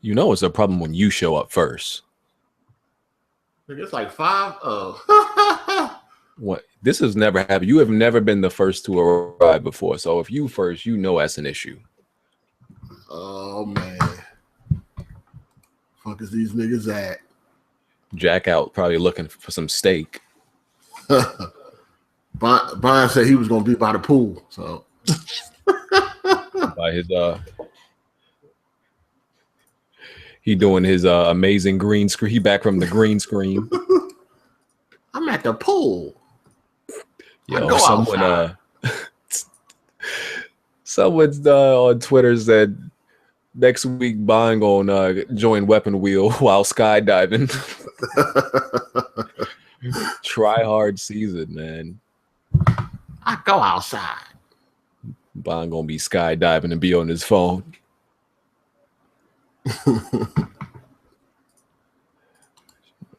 You know it's a problem when you show up first. It's like 5. Oh. What? This has never happened. You have never been the first to arrive before. So if you first, you know that's an issue. Oh man. Fuck is these niggas at? Jack out probably looking for some steak. Brian said he was gonna be by the pool, so by his he doing his amazing green screen. He back from the green screen. I'm at the pool. Yo, someone someone's on Twitter said next week Bond gonna join Weapon Wheel while skydiving. Try hard season, man. I go outside. Bond gonna be skydiving and be on his phone.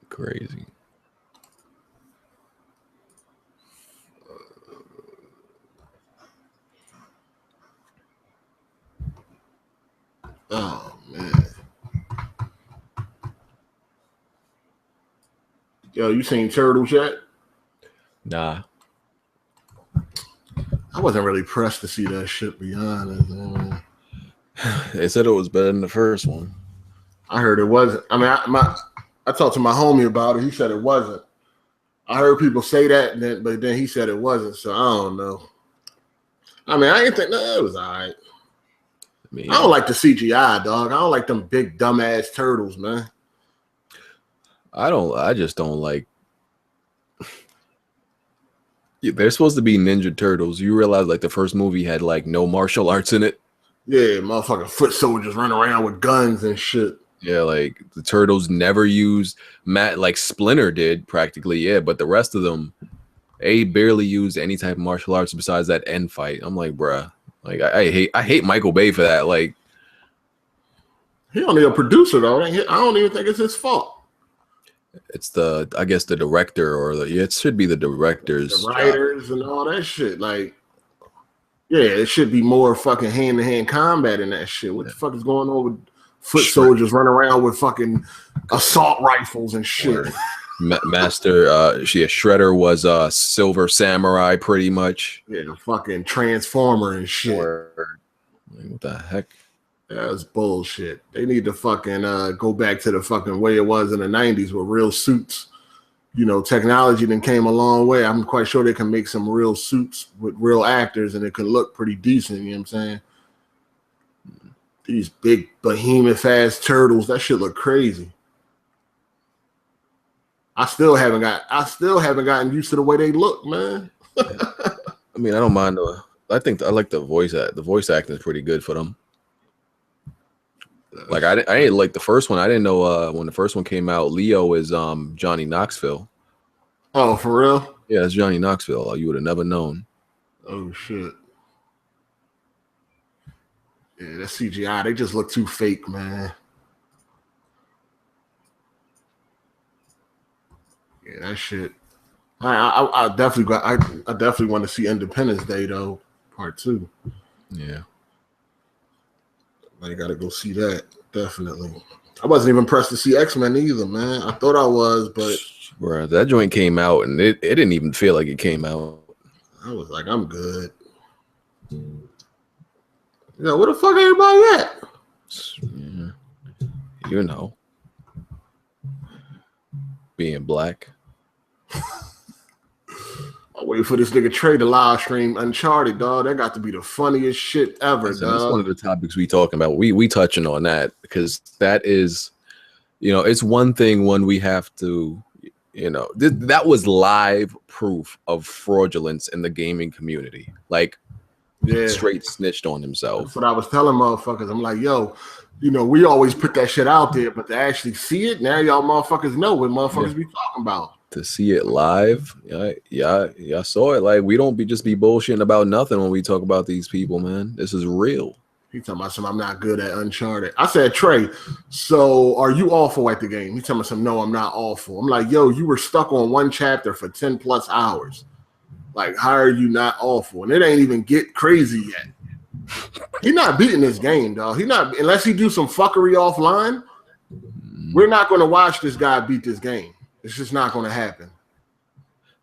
Crazy. Oh man. Yo, you seen Turtles yet? Nah. I wasn't really pressed to see that shit, to be honest. They said it was better than the first one. I heard it wasn't. I mean, I talked to my homie about it. He said it wasn't. I heard people say that, but then he said it wasn't. So I don't know. I mean, I didn't think it was all right. I don't like the CGI, dog. I don't like them big dumbass turtles, man. I just don't like. They're supposed to be Ninja Turtles. You realize like the first movie had like no martial arts in it. Yeah, motherfucking foot soldiers running around with guns and shit. Yeah, like the Turtles never used like Splinter did practically, yeah, but the rest of them, they barely used any type of martial arts besides that end fight. I'm like, bruh, like I hate Michael Bay for that. Like, he only a producer though. I don't even think it's his fault. It's I guess the director or it should be the directors, the writers, and all that shit. Like, yeah, it should be more fucking hand-to-hand combat in that shit. What the fuck is going on with foot soldiers running around with fucking assault rifles and shit? Master, Shredder was a Silver Samurai, pretty much. Yeah, the fucking Transformer and shit. What the heck? That's bullshit. They need to fucking go back to the fucking way it was in the 90s with real suits. You know, technology then came a long way. I'm quite sure they can make some real suits with real actors and it can look pretty decent, you know what I'm saying? These big behemoth ass turtles, that shit look crazy. I still haven't gotten used to the way they look, man. I mean, I don't mind I think I like the voice acting is pretty good for them. Like I didn't like the first one. I didn't know when the first one came out, Leo is Johnny Knoxville. Oh, for real? Yeah, it's Johnny Knoxville. You would have never known. Oh shit. Yeah, that CGI, they just look too fake, man. Yeah, that shit. I definitely want to see Independence Day though, Part 2. Yeah. I gotta go see that, definitely. I wasn't even pressed to see X-Men either, man. I thought I was, but bro, that joint came out and it didn't even feel like it came out. I was like, I'm good. Yeah, where the fuck everybody at? Yeah. You know. Being black. I'm waiting for this nigga Trey to live stream Uncharted, dog. That got to be the funniest shit ever, dog. That's one of the topics we talking about. We touching on that because that is, you know, it's one thing when we have to, you know, that was live proof of fraudulence in the gaming community. Like, yeah, straight snitched on himself. That's what I was telling motherfuckers. I'm like, yo, you know, we always put that shit out there, but to actually see it, now y'all motherfuckers know what motherfuckers be talking about. To see it live, yeah, I saw it. Like, we don't just be bullshitting about nothing when we talk about these people, man. This is real. He talking about something, I'm not good at Uncharted. I said, Trey, so are you awful at the game? He telling me something, no, I'm not awful. I'm like, yo, you were stuck on one chapter for 10 plus hours. Like, how are you not awful? And it ain't even get crazy yet. He's not beating this game, dog. He not unless he do some fuckery offline. We're not going to watch this guy beat this game. It's just not going to happen.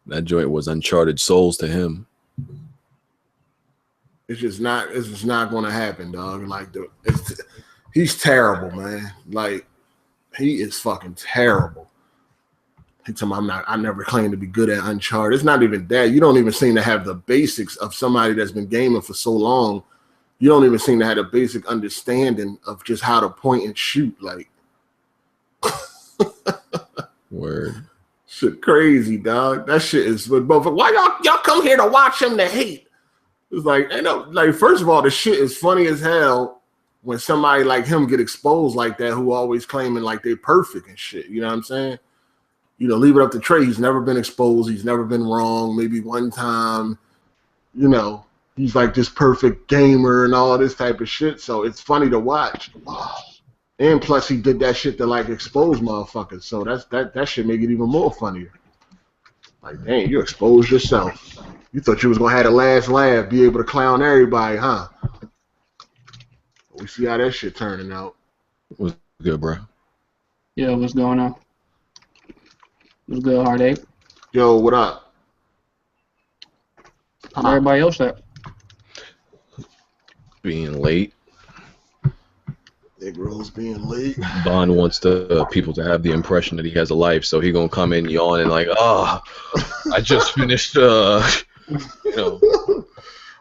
That joint was uncharted souls to him. It's just not going to happen, dog. Like he's terrible, man. Like he is fucking terrible. He told me I never claimed to be good at Uncharted. It's not even that. You don't even seem to have the basics of somebody that's been gaming for so long. You don't even seem to have a basic understanding of just how to point and shoot. Like, word. Shit crazy, dog. That shit is. But why y'all come here to watch him to hate? It's like, first of all, the shit is funny as hell when somebody like him get exposed like that, who always claiming like they perfect and shit. You know what I'm saying? You know, leave it up to Trey. He's never been exposed. He's never been wrong. Maybe one time, you know, he's like this perfect gamer and all this type of shit. So it's funny to watch. And plus, he did that shit to like expose motherfuckers. So that shit make it even more funnier. Like, dang, you exposed yourself. You thought you was gonna have the last laugh, be able to clown everybody, huh? We see how that shit turning out. What's good, bro? Yeah, what's going on? What's good, Heartache? Yo, what up? How everybody else at? Being late. Negroes being late. Bond wants people to have the impression that he has a life, so he gonna come in yawning like, I just finished, you know.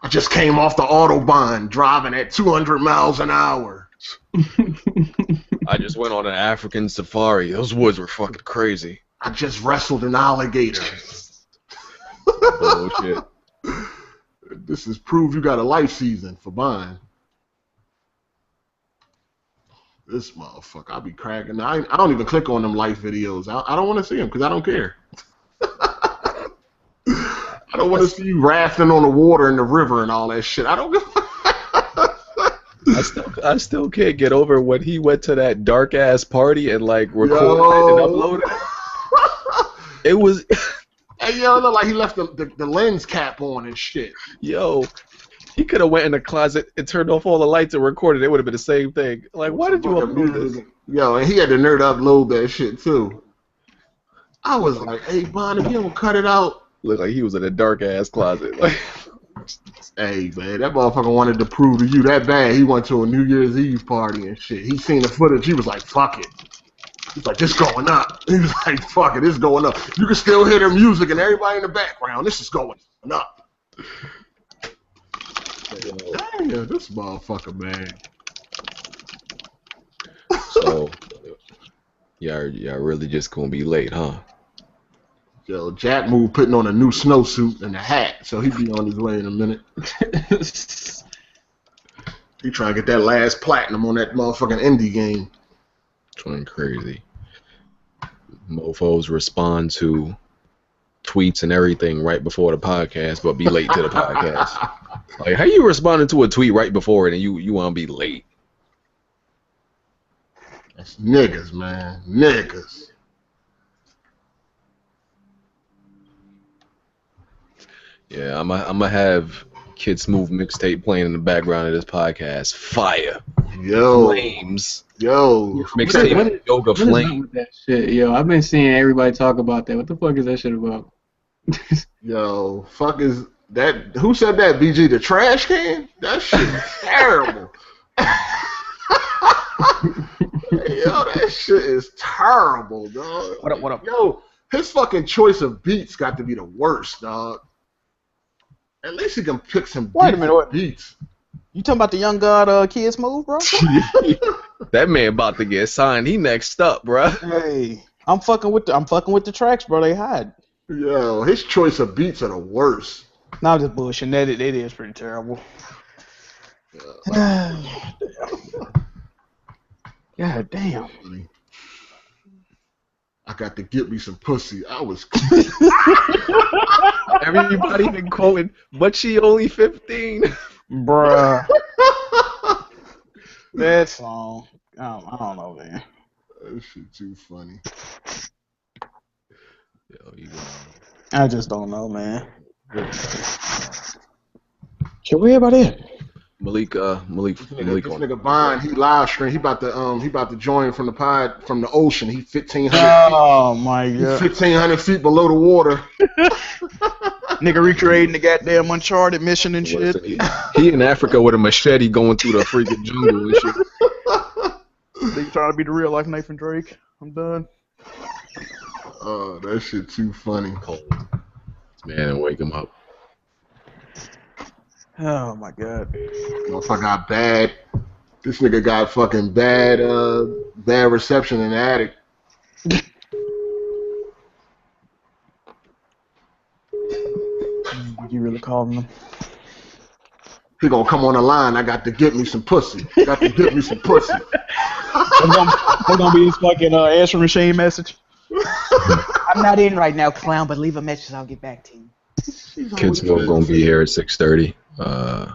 I just came off the Autobahn driving at 200 miles an hour. I just went on an African safari. Those woods were fucking crazy. I just wrestled an alligator. Bullshit. This is proof you got a life season for buying. This motherfucker, I be cracking. I don't even click on them life videos. I don't want to see them because I don't care. I don't want to see you rafting on the water in the river and all that shit. I don't give I still can't get over when he went to that dark ass party and like recorded it and uploaded it. It was. Hey, yo, it looked like he left the lens cap on and shit. Yo, he could have went in the closet and turned off all the lights and recorded. It would have been the same thing. Like, why did you upload this? Yo, and he had the nerd upload that shit too. I was like, hey, Bond, if you don't cut it out. Looked like he was in a dark ass closet. Like, hey, man, that motherfucker wanted to prove to you that bad. He went to a New Year's Eve party and shit. He seen the footage. He was like, fuck it. He's like, this going up. He was like, fuck it, this going up. You can still hear the music and everybody in the background. This is going up. Damn, this motherfucker, man. so, y'all really just gonna be late, huh? Yo, Jack moved putting on a new snowsuit and a hat, so he'll be on his way in a minute. He trying to get that last platinum on that motherfucking indie game. Going crazy. Mofos respond to tweets and everything right before the podcast, but be late to the podcast. Like, how you responding to a tweet right before it and you want to be late? That's niggas, man. Niggas. Yeah, I'm gonna have Kid Smooth mixtape playing in the background of this podcast. Fire. Yo. Flames. Yo. Mixtape Yoga What is up Flame. with that shit? Yo, I've been seeing everybody talk about that. What the fuck is that shit about? Yo, fuck is that? Who said that, BG? The trash can? That shit is terrible. Yo, that shit is terrible, dog. What up? Yo, his fucking choice of beats got to be the worst, dog. At least he can pick some beats. You talking about the young god Kid Smooth, bro? That man about to get signed. He next up, bro. Hey, I'm fucking with the tracks, bro. They hide. Yo, his choice of beats are the worst. No, I'm just bullshitting. It is pretty terrible. God damn. I got to get me some pussy. I was. Everybody been quoting, but she only 15. Bruh. That song. I don't know, man. That shit too funny. Yo, I just don't know, man. Should we everybody in? Malik This on. nigga Bond, he live stream. He about to join from the ocean. He 1,500. Oh my He's god. 1,500 feet below the water. Nigga recreating the goddamn Uncharted mission and shit. Listen, he in Africa with a machete going through the freaking jungle and shit. Nigga trying to be the real life Nathan Drake. I'm done. Oh, that shit too funny. Cold. Man, wake him up. Oh my god. Motherfucker got bad. This nigga got fucking bad reception in the attic. You really calling him? He gonna come on the line. I got to get me some pussy. Got to get me some pussy. That's gonna be his fucking answer machine message. I'm not in right now, clown, but leave a message. I'll get back to you. Kids Move gonna be here at 6:30. I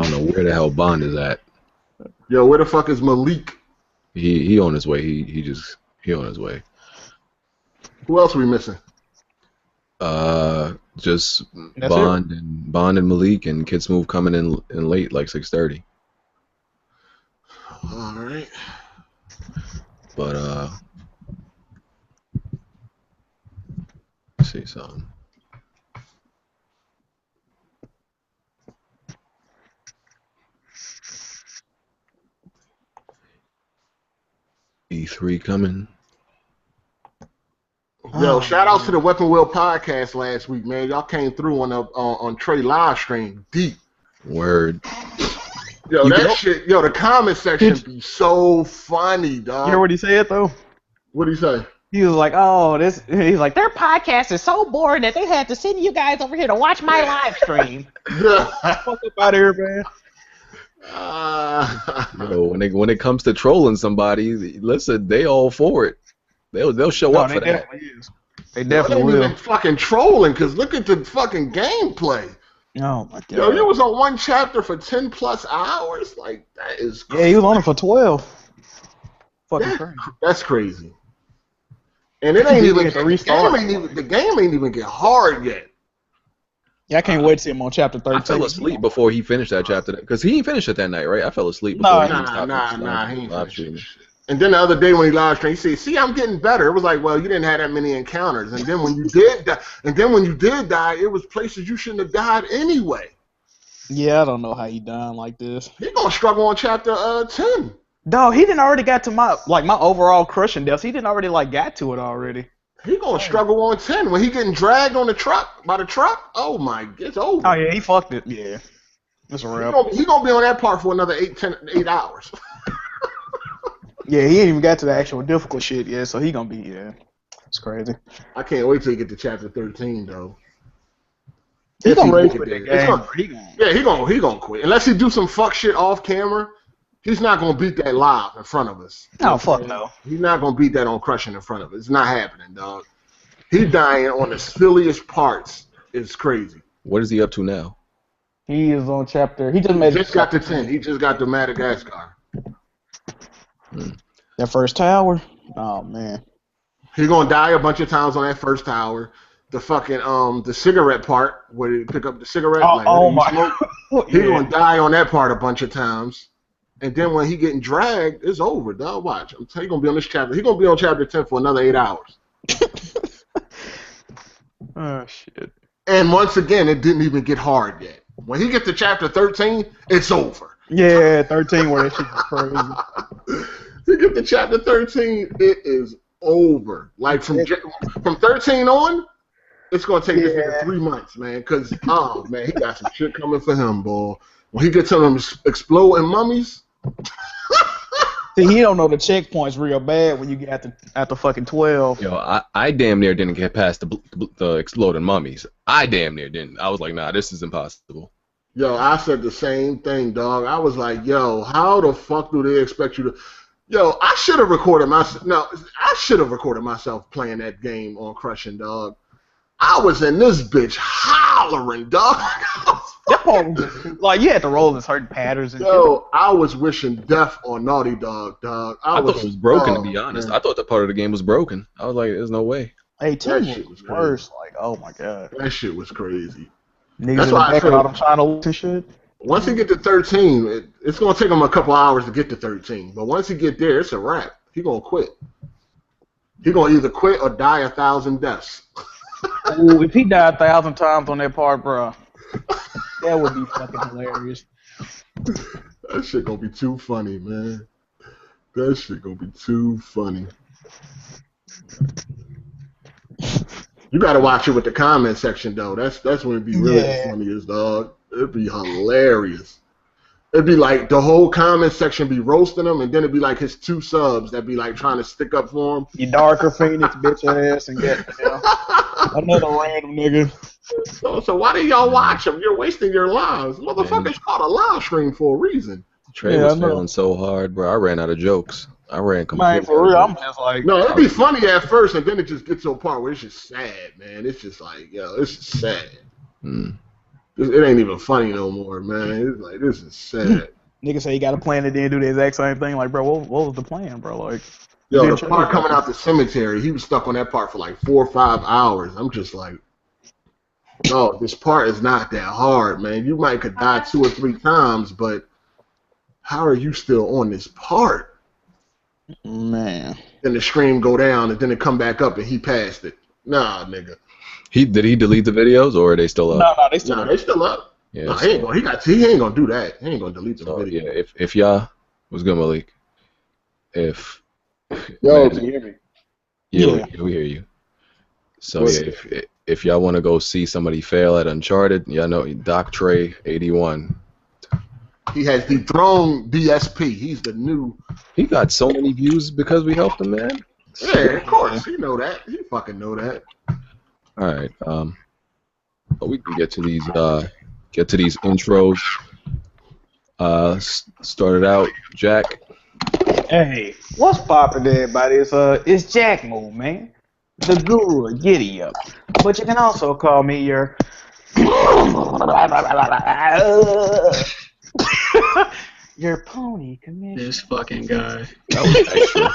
don't know where the hell Bond is at. Yo, where the fuck is Malik? He on his way. He on his way. Who else are we missing? Just That's Bond and Malik and Kids Move coming in late, like 6:30. All right. But let's see something. E3 coming. Yo, shout outs to the Weapon Wheel podcast last week, man. Y'all came through on Trey live stream deep. Word. Yo, You that know- shit. Yo, the comment section be so funny, You dog. hear what he said though? What'd he say? He was like, "Oh, this." He's like, "Their podcast is so boring that they had to send you guys over here to watch my live stream." Fuck up out of here, man. Yo, when it comes to trolling somebody, listen, they all for it. They'll show up for that. Definitely is. They They definitely ain't will. even fucking trolling, cause look at the fucking gameplay. Oh my god. Yo, you was on one chapter for 10 plus hours. Like that is. Yeah, he was on it for 12. Fucking Yeah. crazy. That's crazy. And it ain't He even had to restart. the game ain't even get hard yet. Yeah, I can't wait to see him on chapter 13. I fell asleep before he finished that chapter because he didn't finish it that night, right? I fell asleep No, before he stopped Nah, he ain't live finished streaming. that shit. And then the other day when he live streamed, he said, "See, I'm getting better." It was like, well, you didn't have that many encounters. And then when you did die, it was places you shouldn't have died anyway. Yeah, I don't know how he done like this. He gonna struggle on chapter 10. Dog, he didn't already got to my overall crushing deaths. He didn't already got to it already. He gonna struggle on 10 when he getting dragged on the truck by the truck. Oh my, it's over. Oh yeah, he fucked it. Yeah, that's a wrap. He gonna be on that part for another 8 hours. Yeah, he ain't even got to the actual difficult shit yet, so he gonna be it's crazy. I can't wait till he get to chapter 13 though. He If gonna he rage make with it that there. It's game. gonna- Yeah, he gonna quit unless he do some fuck shit off camera. He's not gonna beat that live in front of us. Oh fuck no. He's not gonna beat that on crushing in front of us. It's not happening, dog. He dying on the silliest parts is crazy. What is he up to now? He is on chapter. He just He made just got to 10. He just got to Madagascar. that first tower. Oh man. He gonna die a bunch of times on that first tower. The fucking the cigarette part where you pick up the cigarette. Oh you my. smoke, he gonna die on that part a bunch of times. And then when he getting dragged, it's over, dog. Watch. I'm telling you, he gonna be on this chapter. He gonna be on chapter 10 for another 8 hours. Oh shit. And once again, it didn't even get hard yet. When he get to chapter 13, it's over. Yeah, 13 where that shit was crazy. He get to chapter 13, it is over. Like from 13 on, it's gonna take this nigga 3 months, man. Cause man, he got some shit coming for him, boy. When he gets to them exploding mummies. See, he don't know the checkpoints real bad when you get at the fucking 12. Yo, I damn near didn't get past the exploding mummies. I damn near didn't. I was like, nah, this is impossible. Yo, I said the same thing, dog. I was like, yo, how the fuck do they expect you to? Yo, I should have recorded myself. No, I should have recorded myself playing that game on Crushing, dog. I was in this bitch hollering, dog. That part was just, like you had to roll in certain patterns and shit. Yo, I was wishing death on Naughty Dog, dog. I thought it was broken, to be oh, honest. man. I thought that part of the game was broken. I was like, there's no way. 18 That shit was was worse. Like, oh my god. That shit was crazy. Niggas That's in why the I back said- of all them China and shit. Once he get to 13, it's gonna take him a couple hours to get to 13. But once he get there, it's a wrap. He gonna quit. He gonna either quit or die 1,000 deaths. Ooh, if he died 1,000 times on that part, bro, that would be fucking hilarious. That shit gonna be too funny, man. That shit gonna be too funny. You gotta watch it with the comment section though. That's when it'd be really the funniest, dog. It'd be hilarious. It'd be like the whole comment section be roasting him, and then it'd be like his 2 subs that be like trying to stick up for him. You darker Phoenix bitch ass and get another random nigga. So why do y'all watch him? You're wasting your lives. Motherfuckers called a live stream for a reason. Trey was failing so hard, bro. I ran out of jokes. I ran completely. Man, for real, I'm just like. No, it'd be funny at first, and then it just gets to a part where it's just sad, man. It's just like, yo, it's just sad. It ain't even funny no more, man. It's like, this is sad. Nigga say he got a plan and then do the exact same thing. Like, bro, what was the plan, bro? Like, yo, the part coming out the cemetery, he was stuck on that part for like 4 or 5 hours. I'm just like, no, this part is not that hard, man. You might could die 2 or 3 times, but how are you still on this part? Man. Then the stream go down, and then it come back up, and he passed it. Nah, nigga. Did he delete the videos, or are they still up? No, they still up. Yeah, no, he ain't gonna do that. He ain't gonna delete the video. Yeah, if y'all was good, Malik. Yo, can you hear me? Yeah. We hear you. So yeah, if y'all want to go see somebody fail at Uncharted, y'all know Doc Trey 81. He has dethroned DSP. He's the new. He got so many views because we helped him, man. Yeah, of course. He know that. He fucking know that. All right. But we can get to these intros. Started out, Jack. Hey, what's poppin', everybody? It's Jack Move, man. The guru of Giddy Up. But you can also call me your your pony commissioner. This fucking guy. That was extra.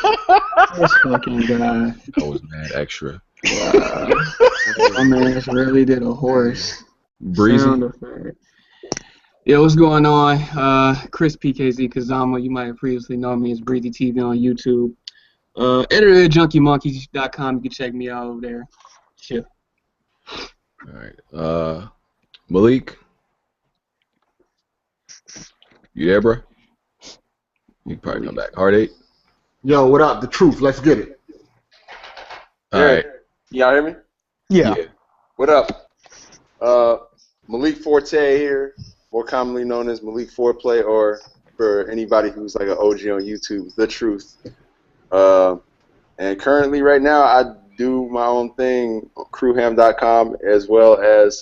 This fucking guy. That was mad extra. My man really did a horse. Breezy. Sound effect. Yo, what's going on? Chris PKZ Kazama. You might have previously known me as Breezy TV on YouTube. Editor at JunkieMonkeys.com. You can check me out over there. Shit. All right. Malik. You there, bro? You can probably come back. Heart 8. Yo, what up? The truth. Let's get it. All right. Y'all hear me? Yeah. What up? Malik Forte here, more commonly known as Malik Foreplay, or for anybody who's like an OG on YouTube, The Truth. And currently, right now, I do my own thing on crewham.com, as well as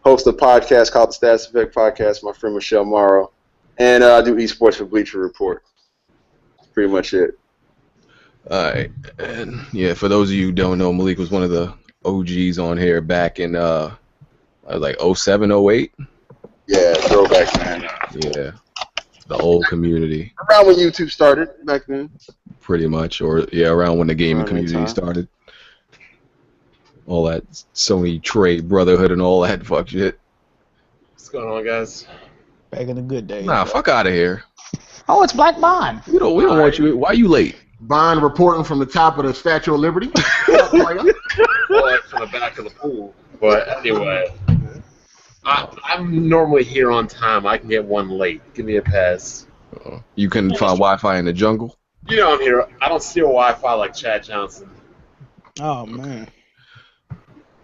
host a podcast called the Stats Effect Podcast with my friend Michelle Morrow. And I do esports for Bleacher Report. That's pretty much it. All right. And yeah, for those of you who don't know, Malik was one of the OGs on here back in like 07, 08. Yeah, throwback, man. Yeah. The old community. Around when YouTube started back then. Pretty much. Or yeah, around when the gaming Around that community time. started. All that Sony trade brotherhood and all that fuck shit. What's going on, guys? Back in the good days. Nah, fuck out of here. Oh, it's Black Bond. We don't want you. Why you late? Bond reporting from the top of the Statue of Liberty. Well, that's from the back of the pool. But anyway, I'm normally here on time. I can get one late. Give me a pass. You can find Wi-Fi in the jungle. You know I'm here. I don't steal Wi-Fi like Chad Johnson. Oh, man.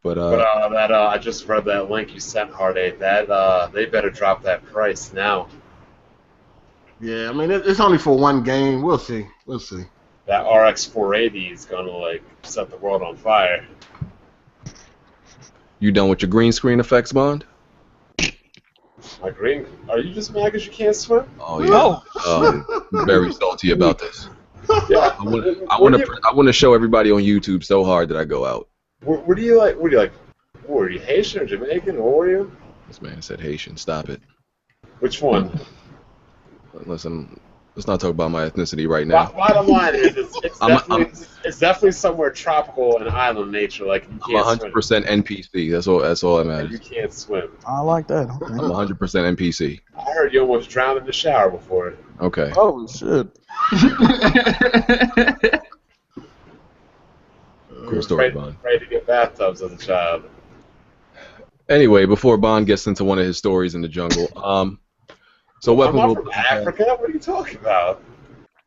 But I just read that link you sent, Heart 8. That they better drop that price now. Yeah, I mean, it's only for one game. We'll see. We'll see. That RX 480 is gonna like set the world on fire. you done with your green screen effects, Bond? My green? Are you just mad because you can't swim? Oh yeah. Very salty about this. Yeah. I want to show everybody on YouTube so hard that I go out. What do you like? What are you Haitian or Jamaican? What were you? This man said Haitian. Stop it. Which one? Listen, Let's not talk about my ethnicity right now. Bottom line is, it's I'm- definitely somewhere tropical and island nature. Like you I'm can't 100% NPC. That's all that swim. matters. You can't swim. I like that. Okay. I'm 100% NPC. I heard you almost drowned in the shower before. Okay. Oh shit. Cool story, Bond. Ready to get bathtubs as a child. Anyway, before Bond gets into one of his stories in the jungle, so I'm Weapon not Wheel from Africa. What are you talking about?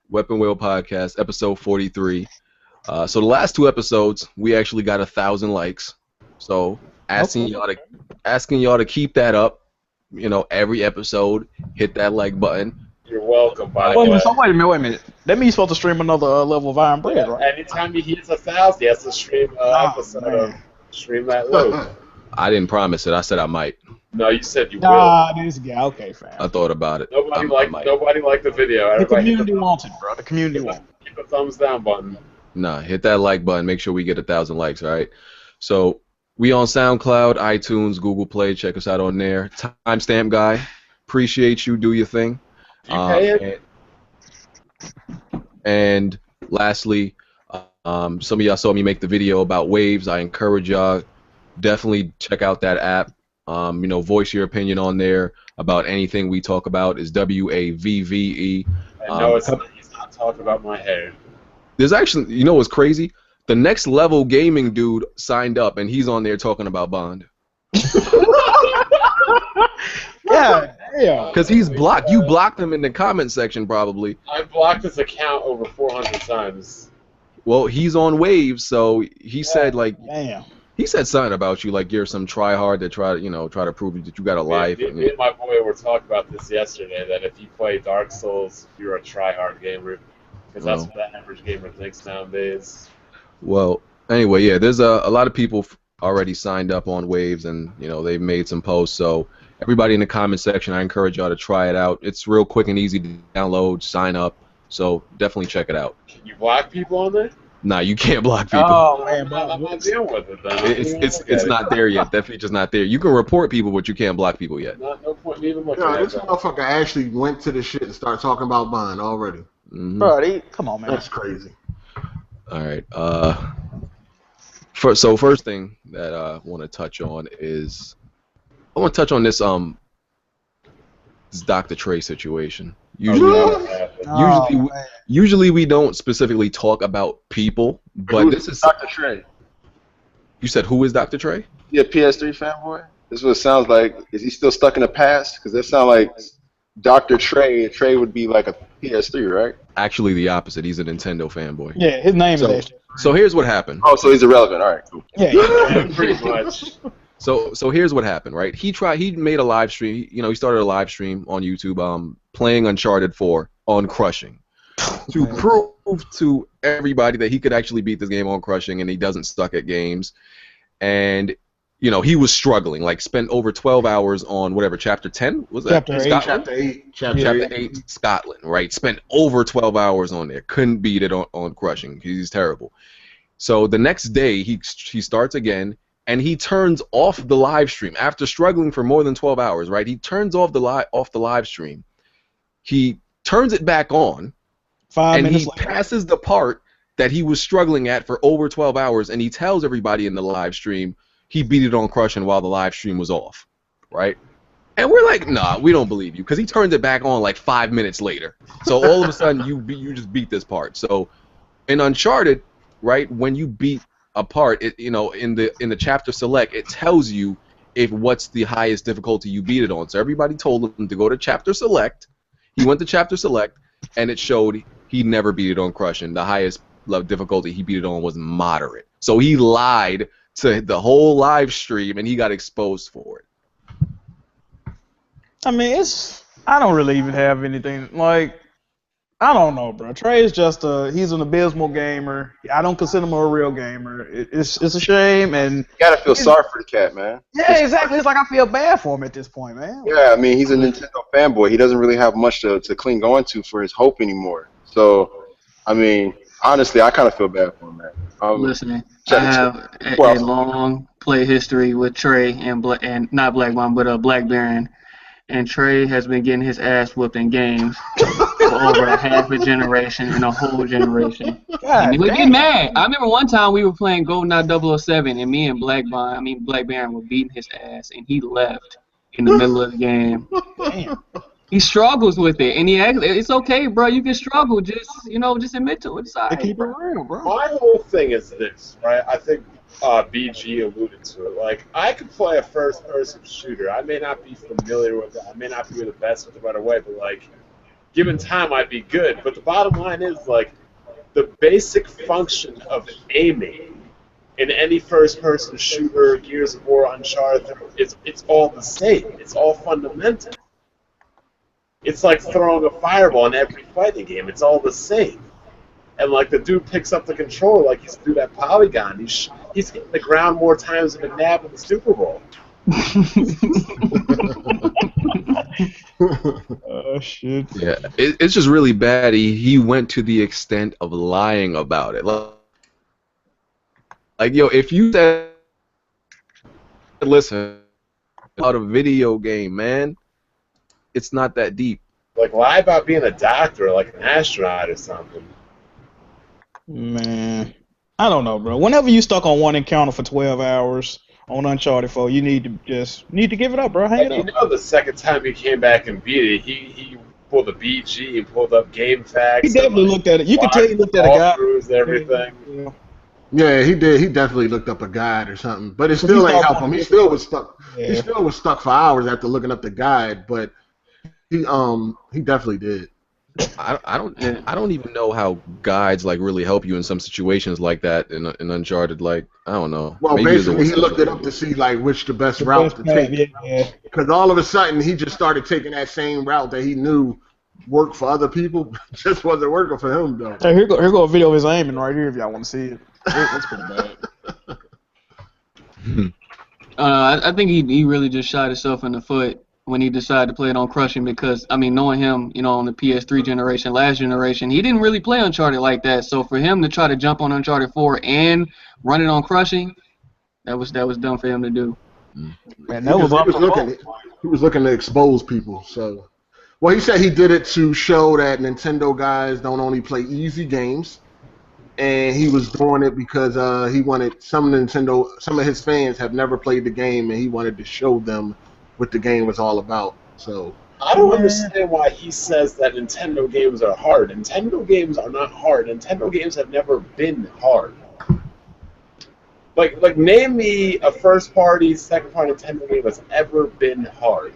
Weapon Wheel Podcast, episode 43. So the last 2 episodes, we actually got 1,000 likes. So asking y'all to keep that up. You know, every episode, hit that like button. You're welcome, by the Wait a way. minute. So wait a minute. That means he's supposed to stream another level of Iron Bread, right? Anytime he hits 1,000, he has to stream an episode of Stream That Load. I didn't promise it. I said I might. No, you said you will. Nah, this guy. Okay, fam. I thought about it. Nobody I might. liked the video. The Everybody hit community wants it, bro. The community wants it. Keep a thumbs down button. Nah, hit that like button. Make sure we get 1,000 likes, all right? So we on SoundCloud, iTunes, Google Play. Check us out on there. Timestamp guy, appreciate you. Do your thing. Do you pay it? And lastly, some of y'all saw me make the video about Waves. I encourage y'all, definitely check out that app. You know, voice your opinion on there about anything we talk about. Is WAVVE. I know he's not talking about my hair. There's actually, you know what's crazy? The Next Level Gaming dude signed up, and he's on there talking about Bond. Yeah, damn. Because he's blocked. You blocked him in the comment section, probably. I blocked his account over 400 times. Well, he's on Waves, so he said, like, Damn. he said something about you, like you're some try-hard that try to prove that you got a life. Me and my boy were talking about this yesterday, that if you play Dark Souls, you're a try-hard gamer. Because that's what the average gamer thinks nowadays. Well, anyway, yeah, there's a lot of people already signed up on Waves, and you know they've made some posts. So everybody in the comment section, I encourage y'all to try it out. It's real quick and easy to download, sign up. So definitely check it out. Can you block people on there? Nah, you can't block people. Oh man, I'm not dealing with it then. It's not there yet. That feature's not there. You can report people, but you can't block people yet. No point in even looking Yo, at this that. motherfucker actually went to the shit and started talking about Bond already. Mm-hmm. bro, come on, man. That's crazy. All right. First thing that I want to touch on is this Dr. Trey situation. Usually we don't specifically talk about people, but this is Dr. Trey. You said who is Dr. Trey? You a PS3 fanboy? This is what it sounds like. Is he still stuck in the past? Because that sounds like Dr. Trey. Trey would be like a PS3, right? Actually, the opposite. He's a Nintendo fanboy. Yeah, his name is actually. So here's what happened. Oh, so he's irrelevant. All right, cool. Yeah. Pretty much. So here's what happened, right? He made a live stream. You know, he started a live stream on YouTube, playing Uncharted 4 on Crushing, to prove to everybody that he could actually beat this game on Crushing, and he doesn't suck at games. And you know, he was struggling. Like, spent over 12 hours on whatever chapter 10 was that? Chapter 8, Scotland. Right? Spent over 12 hours on there. Couldn't beat it on Crushing. He's terrible. So the next day he starts again. And he turns off the live stream after struggling for more than 12 hours, right? He turns off the live stream. He turns it back on, 5 and minutes he later. passes the part that he was struggling at for over 12 hours, and he tells everybody in the live stream he beat it on Crushing while the live stream was off, right? And we're like, nah, we don't believe you, because he turns it back on like 5 minutes later. So all of a sudden you just beat this part. So in Uncharted, right, when you beat a part, you know, in the chapter select, it tells you what's the highest difficulty you beat it on. So everybody told him to go to chapter select. He went to chapter select, and it showed he never beat it on Crushing. The highest difficulty he beat it on was moderate. So he lied to the whole live stream, and he got exposed for it. I mean, I don't really even have anything, like, I don't know, bro. Trey is just he's an abysmal gamer. I don't consider him a real gamer. It's a shame, and You gotta feel sorry for the cat, man. yeah, exactly. It's like I feel bad for him at this point, man. Yeah, I mean, he's a Nintendo fanboy. He doesn't really have much to cling on to for his hope anymore. So, I mean, honestly, I kind of feel bad for him, man. Listen, I have a long play history with Trey and not Black Bomb, but Black Baron. And Trey has been getting his ass whooped in games over a half a generation and a whole generation. God And he would get damn. mad. I remember one time we were playing GoldenEye 007, and me and Black Baron were beating his ass, and he left in the middle of the game. Damn. He struggles with it, and it's okay, bro. You can struggle. Just just admit to it. It's all They right, keep it bro. real, bro. My whole thing is this, right? I think BG alluded to it. Like, I could play a first-person shooter. I may not be familiar with it. I may not be the best with it right away, but, like, given time, I'd be good. But the bottom line is, like, the basic function of aiming in any first-person shooter, Gears of War, Uncharted, it's all the same. It's all fundamental. It's like throwing a fireball in every fighting game. It's all the same. And, like, the dude picks up the controller like he's through that polygon. He's hitting the ground more times than McNabb in the Super Bowl. Oh, shit. Yeah, it's just really bad. He went to the extent of lying about it. Like, yo, if you said, listen, about a video game, man, it's not that deep. Like, lie about being a doctor, or like an astronaut or something. Man, I don't know, bro. Whenever you stuck on one encounter for 12 hours on Uncharted 4, you need to give it up, bro. Hang And it you up. know, the second time he came back and beat it, he pulled the BG and pulled up game facts. He definitely looked at it. You can tell he looked at a guy. Walkthroughs, everything. Yeah. Yeah, he did. He definitely looked up a guide or something, but it He still ain't thought help him. He one- still was stuck. Yeah. He still was stuck for hours after looking up the guide, but he definitely did. I don't even know how guides like really help you in some situations like that in Uncharted. Like, I don't know. Well, Maybe there's a basically, he way- looked it up to see like which the best route to take. Yeah. Because all of a sudden, he just started taking that same route that he knew worked for other people, just wasn't working for him though. Hey, here go a video of his aiming right here if y'all want to see it. It's pretty bad. I think he really just shot himself in the foot when he decided to play it on Crushing because, I mean, knowing him, on the PS3 generation, last generation, he didn't really play Uncharted like that. So for him to try to jump on Uncharted 4 and run it on Crushing, that was dumb for him to do. Man, that was He was looking to expose people. So, well, he said he did it to show that Nintendo guys don't only play easy games, and he was doing it because he wanted some of his fans have never played the game, and he wanted to show them what the game was all about. So I don't understand why he says that Nintendo games are hard. Nintendo games are not hard. Nintendo games have never been hard. Like name me a first-party, second-party Nintendo game that's ever been hard.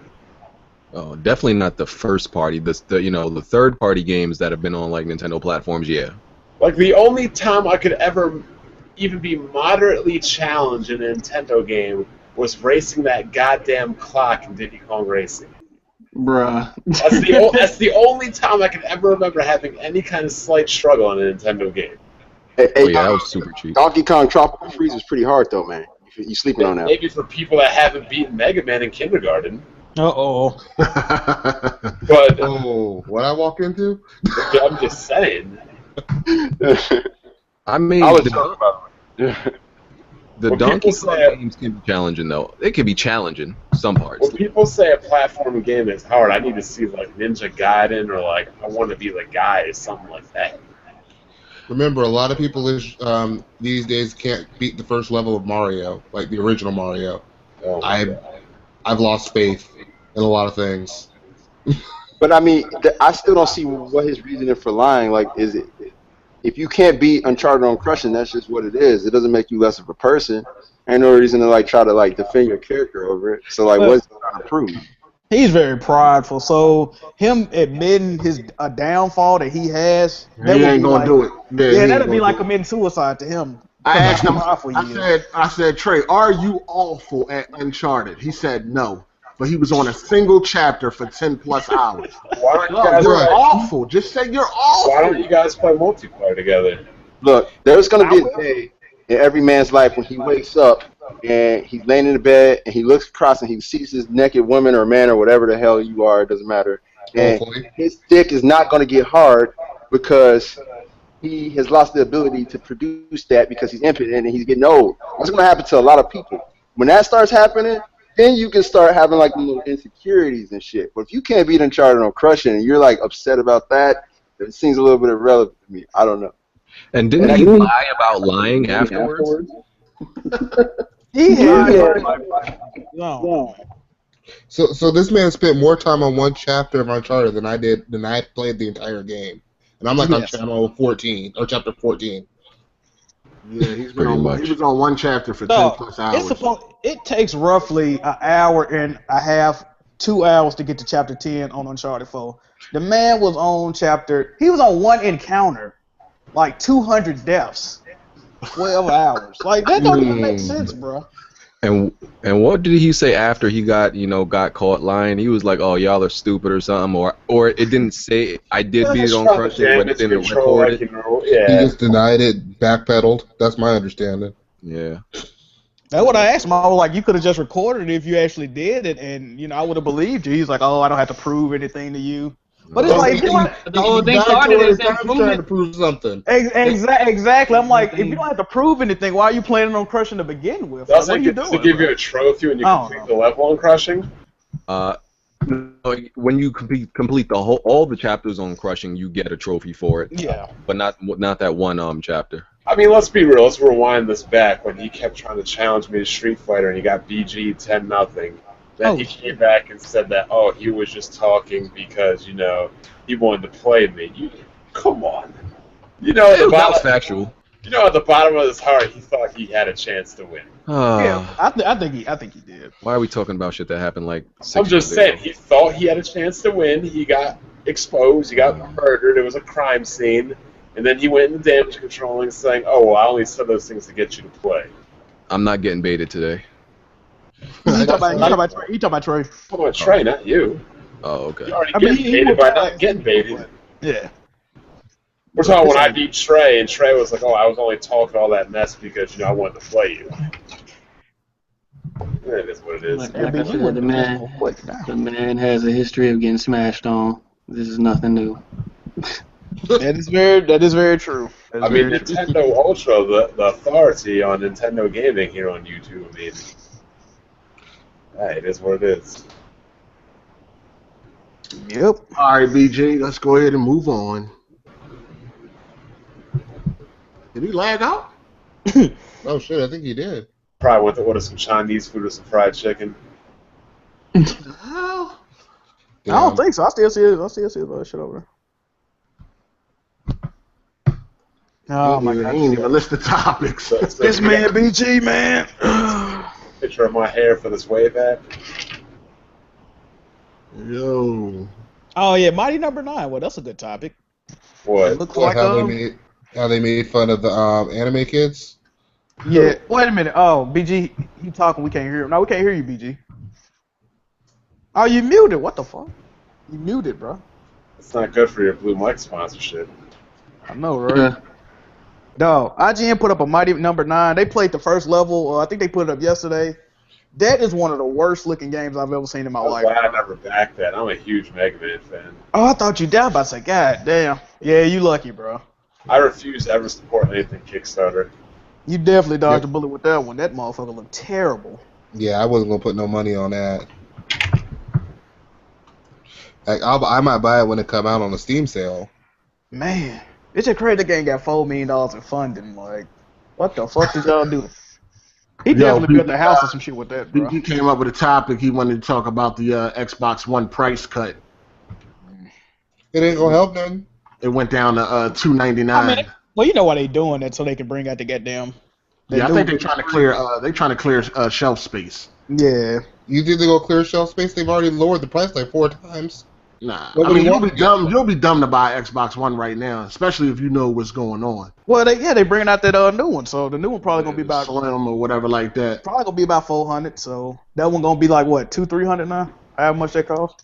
Oh, definitely not the first party. The third party games that have been on like Nintendo platforms. Yeah. Like, the only time I could ever even be moderately challenged in a Nintendo game was racing that goddamn clock in Diddy Kong Racing. Bruh. That's the only time I can ever remember having any kind of slight struggle in a Nintendo game. Hey, Oh yeah, that was super cheap. Donkey Kong Tropical Freeze is pretty hard though, man. You sleeping on that? Maybe for people that haven't beaten Mega Man in kindergarten. Uh-oh. But Oh, what I walk into? I'm just saying. I mean, I was talking about it. the when Donkey people Kong say- games can be challenging though. It can be challenging some parts. When people say a platform game is hard, I need to see like Ninja Gaiden or like I want to be the guy or something like that. Remember, a lot of people these days can't beat the first level of Mario, like the original Mario. Oh my God. I've lost faith in a lot of things. But I mean, I still don't see what his reasoning for lying. Like, is it if you can't beat Uncharted on Crushing, that's just what it is. It doesn't make you less of a person. Ain't no reason to like try to like defend your character over it. So like, what's he trying to prove? He's very prideful. So him admitting a downfall that he has, he ain't gonna do it. Yeah, he that'd ain't be gonna like do it. committing suicide to him. I asked him. Prideful he is. I said, Trey, are you awful at Uncharted? He said no, but he was on a single chapter for 10+ hours. Why don't you No, guys? you're right. awful. Just say you're awful. Why don't you guys play multiplayer together? Look, there's gonna be a day in every man's life when he wakes up and he's laying in the bed and he looks across and he sees this naked woman or man or whatever the hell you are, it doesn't matter. And Hopefully. his dick is not gonna get hard because he has lost the ability to produce that because he's impotent and he's getting old. That's gonna happen to a lot of people. When that starts happening, then you can start having like little insecurities and shit. But if you can't beat Uncharted on crushing and you're like upset about that, it seems a little bit irrelevant to me. I don't know. And didn't he lie about lying afterwards? He had no. So this man spent more time on one chapter of Uncharted than I played the entire game, and I'm like on channel 14 or chapter 14. Yeah, he was on one chapter for 10 plus hours. It takes roughly an hour and a half, 2 hours to get to chapter 10 on Uncharted 4. The man was on he was on one encounter, like 200 deaths, 12 hours. Like that don't even make sense, bro. And what did he say after he got caught lying? He was like, "Oh, y'all are stupid" or something, or it didn't say I did beat it on crushing, but it didn't record it. He just denied it, backpedaled. That's my understanding. Yeah. That's what I asked him. I was like, you could have just recorded it if you actually did it, and I would have believed you. He's like, oh, I don't have to prove anything to you. But it's like, the whole thing started as that trying to prove something. Exactly. I'm like, if you don't have to prove anything, why are you planning on crushing to begin with? Like, what are you doing? Does it give you a trophy when you complete the level on crushing? When you complete all the chapters on crushing, you get a trophy for it. Yeah. But not that one chapter. I mean, let's be real. Let's rewind this back when he kept trying to challenge me to Street Fighter and he got BG 10-0. Then he came back and said that, he was just talking because, he wanted to play me. Come on. That was factual. At the bottom of his heart, he thought he had a chance to win. Yeah, I think he did. Why are we talking about shit that happened like 6 I'm just years ago? saying, he thought he had a chance to win. He got exposed. He got murdered. It was a crime scene. And then he went into damage controlling, saying, I only said those things to get you to play. I'm not getting baited today. He talking about Trey. I'm talking about Trey, not you. Oh, okay. You're already getting baited by not getting baited. Yeah. We're talking when I beat Trey, and Trey was like, I was only talking all that mess because, I wanted to play you. That is what it is. Like I said, the man has a history of getting smashed on. This is nothing new. That is very true. I mean, Nintendo Ultra, the authority on Nintendo gaming here on YouTube. I mean, it is what it is. Yep. All right, BJ, let's go ahead and move on. Did he lag out? Oh shit, I think he did. Probably went to order some Chinese food or some fried chicken. Hell? I don't think so. I still see his shit over there. Oh my God! He ain't even list the topics. This man, BG, man. Picture of my hair for this Wavve app. Yo. Oh yeah, Mighty Number 9. Well, that's a good topic. What? Looks like how they made fun of the anime kids. Yeah. Wait a minute. Oh, BG, you talking? We can't hear him. No, we can't hear you, BG. Oh, you muted. What the fuck? You muted, bro. It's not good for your Blue Mic sponsorship. I know, right? No, IGN put up a Mighty Number 9. They played the first level. I think they put it up yesterday. That is one of the worst looking games I've ever seen in my life. I never backed that. I'm a huge Mega Man fan. Oh, I thought you died. I said, God damn. Yeah, you lucky, bro. I refuse to ever support anything Kickstarter. You definitely dodged a bullet with that one. That motherfucker looked terrible. Yeah, I wasn't gonna put no money on that. Like, I might buy it when it come out on a Steam sale. Man, it's just crazy. The game got $4 million in funding. Like, what the fuck did y'all do? He definitely built the house or some shit with that, bro. He came up with a topic. He wanted to talk about the Xbox One price cut. It ain't gonna help none. It went down to $299. I mean, well, you know why they doing that, so they can bring out the goddamn. Yeah, I think they're trying to clear shelf space. Yeah. You think they go clear shelf space? They've already lowered the price like 4 times. Nah, I mean, you'll be dumb to buy Xbox One right now, especially if you know what's going on. Well, they bringing out that new one, so the new one probably gonna be about Slim or whatever like that. Probably gonna be about $400. So that one gonna be like what, $200-300 now? How much that cost?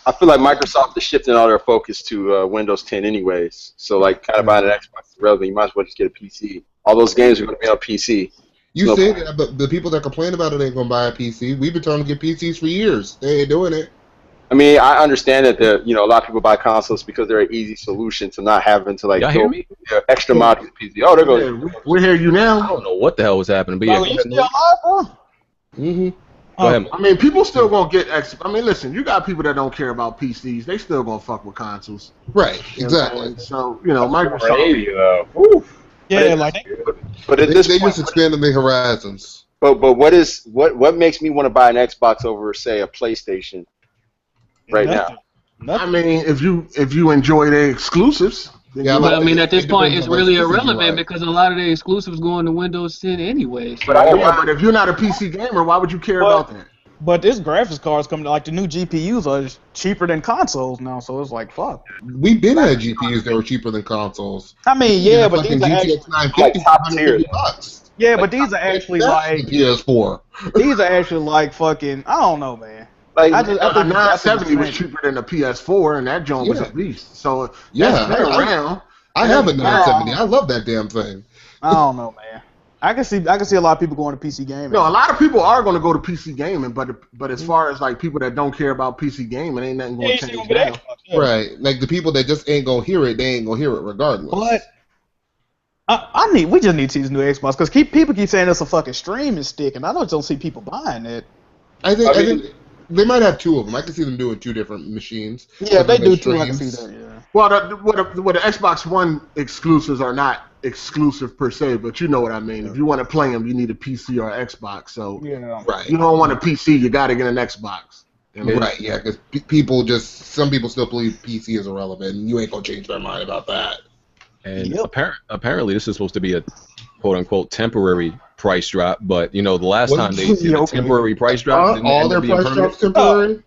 I feel like Microsoft is shifting all their focus to Windows 10 anyways. So like, kind of buying an Xbox is relevant. You might as well just get a PC. All those games are gonna be on PC. You say that, but the people that complain about it ain't gonna buy a PC. We've been trying to get PCs for years. They ain't doing it. I mean, I understand that a lot of people buy consoles because they're an easy solution to not having to Y'all hear me? Extra modules PC. Oh, there goes. Yeah, we hear you now. I don't know what the hell was happening, but yeah. You still alive, bro? Go ahead. I mean, people still gonna get I mean, listen, you got people that don't care about PCs. They still gonna fuck with consoles. Right, You know what I'm exactly. saying? So Microsoft. 480 though. Woo. Yeah, like But at this They point, just expanded the horizons. but what makes me want to buy an Xbox over, say, a PlayStation right now? I mean, if you enjoy their exclusives, then Yeah, you But I mean, it at this point, depends it's on what really exclusives you irrelevant like. because a lot of the exclusives go into Windows 10 anyway. So. but if you're not a PC gamer, why would you care about that? But this graphics cards coming, like the new GPUs are cheaper than consoles now, so it's like fuck. We've been had GPUs that were cheaper than consoles. I mean, yeah, but these are actually, GTX 950 like top tier. $150. yeah, but these are actually That's like the PS4. these are actually like fucking. I don't know, man. Like, I think A 970 was it's cheaper than a PS4, and that joint was Yeah. a beast. So Yeah, that's been around. I have a 970. I love that damn thing. I don't know, man. I can see a lot of people going to PC gaming. No, a lot of people are going to go to PC gaming, but as far as like people that don't care about PC gaming, ain't nothing going to change now. Right, like the people that just ain't gonna hear it, they ain't gonna hear it regardless. But we just need to see this new Xbox because people keep saying it's a fucking streaming stick, and I just don't see people buying it. I think they might have two of them. I can see them doing two different machines. Yeah, they do too. Streams. I can see that. Yeah. Well, the Xbox One exclusives are not exclusive per se, but you know what I mean. If you want to play them, you need a PC or an Xbox. So Yeah. Right. you don't want a PC, you got to get an Xbox. Right, yeah, because some people still believe PC is irrelevant, and you ain't gonna change their mind about that. And apparently, this is supposed to be a quote unquote temporary price drop, but the last time they did a temporary price drop, didn't All end their up being price permanent. drops temporary.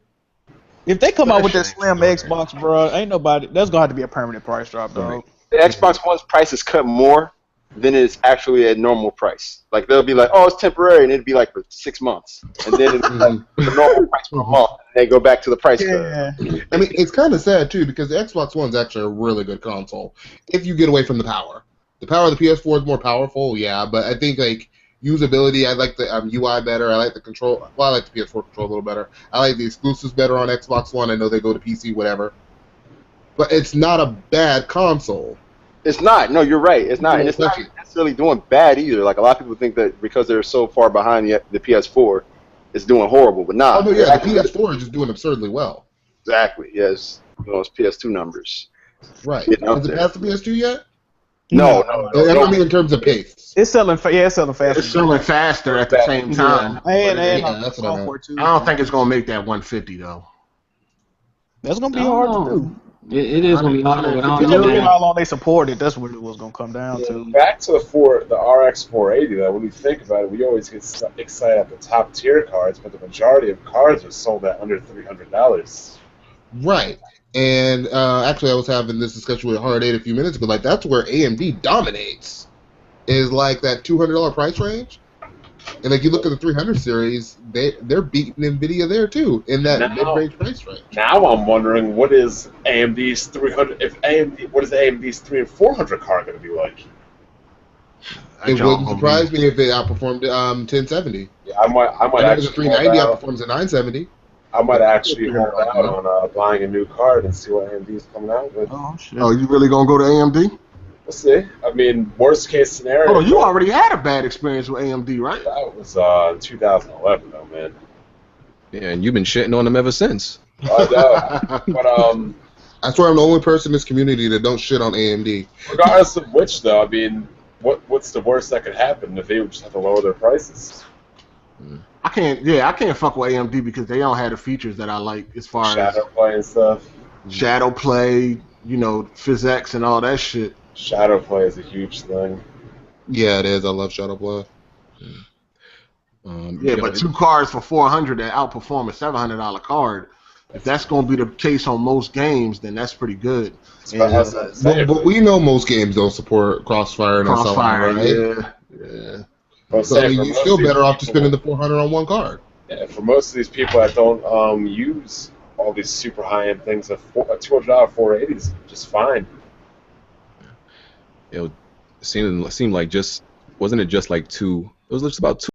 If they come out with that shit slim ain't Xbox, bro, ain't nobody. That's gonna have to be a permanent price drop, dog. the Xbox One's price is cut more than it's actually at normal price. Like they'll be like, oh, it's temporary, and it'd be like for 6 months, and then it'd be like the normal price for a month, and they go back to the price cut. Yeah. I mean, it's kind of sad too because the Xbox One's actually a really good console if you get away from the power. The power of the PS4 is more powerful, yeah, but I think like usability, I like the UI better. I like the control. Well, I like the PS4 control a little better. I like the exclusives better on Xbox One. I know they go to PC, whatever. But it's not a bad console. It's not. No, you're right. It's not, Yeah, and it's not especially- necessarily doing bad either. Like a lot of people think that because they're so far behind the PS4, it's doing horrible. But nah. Oh no, yeah, the PS4 is just doing absurdly well. Exactly. Yes. Those PS2 numbers. Right. Getting up Has it there. passed the PS2 yet? No. I mean, in terms of pace. It's selling. It's selling fast. It's selling faster at the same time. And Yeah, that's what I meant. software too. I don't think it's going to make that 150 though. That's gonna be hard to do. It is gonna be hard, but I It don't just know. depends Man. how long they support it. That's what it was gonna come down to. Back to the RX 480 though. When you think about it, we always get excited at the top tier cards, but the majority of cards are sold at under $300. Right. And actually, I was having this discussion with Hard 8 a few minutes ago. Like, that's where AMD dominates, is like that $200 price range. And like you look at the 300 series, they're beating NVIDIA there too in that mid-range price range. Now I'm wondering what is AMD's 300? What is AMD's 300 and 400 card going to be like? It wouldn't surprise me if it outperformed 1070. Yeah, I might I know the actually 390 hold out. outperforms the 970. I might actually hold out on buying a new card and see what AMD's coming out with. Oh shit. Oh, you really going to go to AMD? We'll see. I mean, worst case scenario. Oh, you already had a bad experience with AMD, right? That was 2011 though, man. Yeah, and you've been shitting on them ever since. I know. But I swear I'm the only person in this community that don't shit on AMD. regardless of which, though, I mean, what's the worst that could happen if they would just have to lower their prices? I can't fuck with AMD because they don't have the features that I like as far Shadow play and stuff. as shadow play, physics and all that shit. Shadow play is a huge thing. Yeah, it is. I love Shadowplay. But 2 cards for $400 that outperform a $700 card. If that's going to be the case on most games, then that's pretty good. But we know most games don't support Crossfire and Crossfire, right? yeah. So I mean, you're still better off just spending the $400 on one card. Yeah, for most of these people that don't use all these super high-end things, a $200 480 is just fine. It seemed like wasn't it just like two? It was just about two